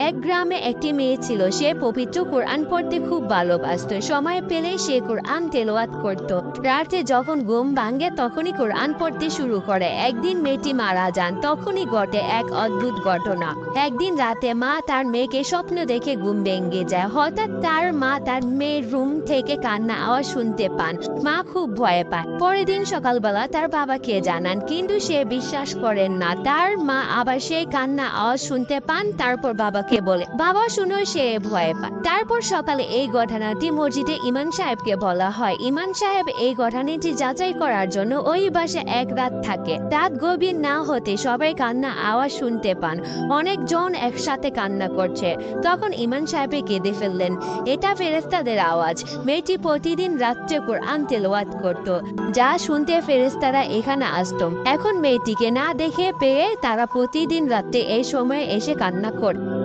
এক গ্রামে একটি মেয়ে ছিল। সে পবিত্র কোরআন পড়তে খুব ভালোবাসত। সময় পেলে সে কোরআন তেলাওয়াত করত। রাতে যখন ঘুম ভাঙে তখনই কোরআন পড়তে শুরু করে। একদিন মেয়েটি মারা যান। তখনই ঘটে এক অদ্ভুত ঘটনা। একদিন রাতে মা তার মেয়েকে স্বপ্ন দেখে ঘুম ভেঙে যায়। হঠাৎ তার মা তার মেয়ের রুম থেকে কান্না আওয়াজ শুনতে পান। মা খুব ভয় পায়। পরের দিন সকালবেলা তার বাবাকে জানান, কিন্তু সে বিশ্বাস করেন না। তার মা আবার সেই কান্না আওয়াজ শুনতে পান। তারপর বাবাকে বলে, বাবা শুনো, সে ভয় পায়। তারপর সকালে এই ঘটনাটি মসজিদে ইমাম সাহেবকে বলা হয়। ইমাম সাহেব এই ঘটনাটি যাচাই করার জন্য ওই বাসে এক রাত থাকে। রাত গভীর না হতে সবাই কান্না আওয়াজ শুনতে পান। অনেকজন একসাথে কান্না করছে। তখন ইমাম সাহেব কেঁদে ফেললেন, এটা ফেরেশতাদের আওয়াজ। মেয়েটি প্রতিদিন রাত্রে কোরআন তেলাওয়াত করত, যা শুনতে ফেরেশতারা এখানে আসতো। এখন মেয়েটিকে না দেখে পেয়ে তারা প্রতিদিন রাতে এই সময়ে এসে কান্না করত।